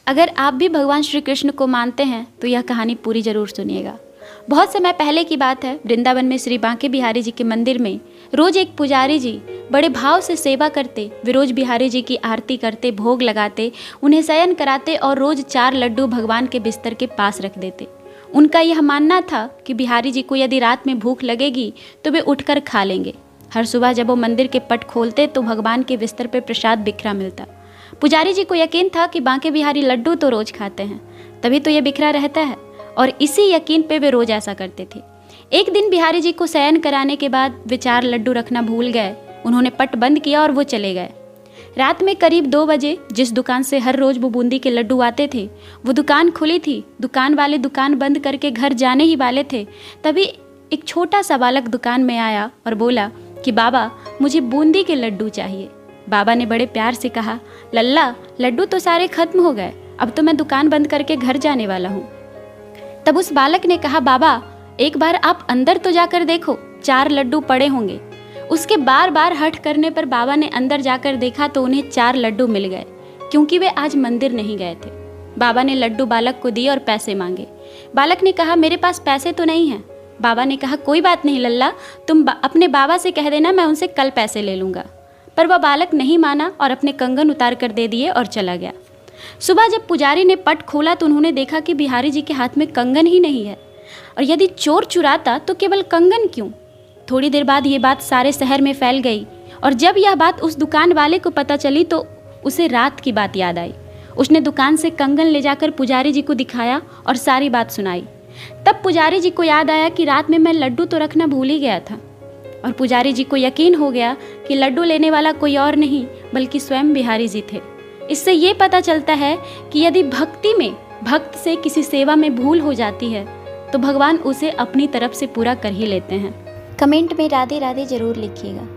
अगर आप भी भगवान श्री कृष्ण को मानते हैं तो यह कहानी पूरी जरूर सुनिएगा। बहुत समय पहले की बात है। वृंदावन में श्री बांके बिहारी जी के मंदिर में रोज एक पुजारी जी बड़े भाव से सेवा करते। वे रोज बिहारी जी की आरती करते, भोग लगाते, उन्हें शयन कराते और रोज 4 लड्डू भगवान के बिस्तर के पास रख देते। उनका यह मानना था कि बिहारी जी को यदि रात में भूख लगेगी तो वे उठकर खा लेंगे। हर सुबह जब वो मंदिर के पट खोलते तो भगवान के बिस्तर पर प्रसाद बिखरा मिलता। पुजारी जी को यकीन था कि बांके बिहारी लड्डू तो रोज खाते हैं, तभी तो ये बिखरा रहता है, और इसी यकीन पे वे रोज ऐसा करते थे। एक दिन बिहारी जी को शयन कराने के बाद वे 4 लड्डू रखना भूल गए। उन्होंने पट बंद किया और वो चले गए। रात में करीब 2 बजे जिस दुकान से हर रोज वो बूंदी के लड्डू आते थे वो दुकान खुली थी। दुकान वाले दुकान बंद करके घर जाने ही वाले थे, तभी एक छोटा सा बालक दुकान में आया और बोला कि बाबा, मुझे बूंदी के लड्डू चाहिए। बाबा ने बड़े प्यार से कहा, लल्ला, लड्डू तो सारे खत्म हो गए, अब तो मैं दुकान बंद करके घर जाने वाला हूँ। तब उस बालक ने कहा, बाबा, एक बार आप अंदर तो जाकर देखो, 4 लड्डू पड़े होंगे। उसके बार बार हठ करने पर बाबा ने अंदर जाकर देखा तो उन्हें 4 लड्डू मिल गए, क्योंकि वे आज मंदिर नहीं गए थे। बाबा ने लड्डू बालक को दिए और पैसे मांगे। बालक ने कहा, मेरे पास पैसे तो नहीं हैं। बाबा ने कहा, कोई बात नहीं लल्ला, तुम अपने बाबा से कह देना, मैं उनसे कल पैसे ले लूँगा। पर वह बालक नहीं माना और अपने कंगन उतार कर दे दिए और चला गया। सुबह जब पुजारी ने पट खोला तो उन्होंने देखा कि बिहारी जी के हाथ में कंगन ही नहीं है, और यदि चोर चुराता तो केवल कंगन क्यों। थोड़ी देर बाद ये बात सारे शहर में फैल गई, और जब यह बात उस दुकान वाले को पता चली तो उसे रात की बात याद आई। उसने दुकान से कंगन ले जाकर पुजारी जी को दिखाया और सारी बात सुनाई। तब पुजारी जी को याद आया कि रात में मैं लड्डू तो रखना भूल ही गया था, और पुजारी जी को यकीन हो गया कि लड्डू लेने वाला कोई और नहीं बल्कि स्वयं बिहारी जी थे। इससे ये पता चलता है कि यदि भक्ति में भक्त से किसी सेवा में भूल हो जाती है तो भगवान उसे अपनी तरफ से पूरा कर ही लेते हैं। कमेंट में राधे राधे जरूर लिखिएगा।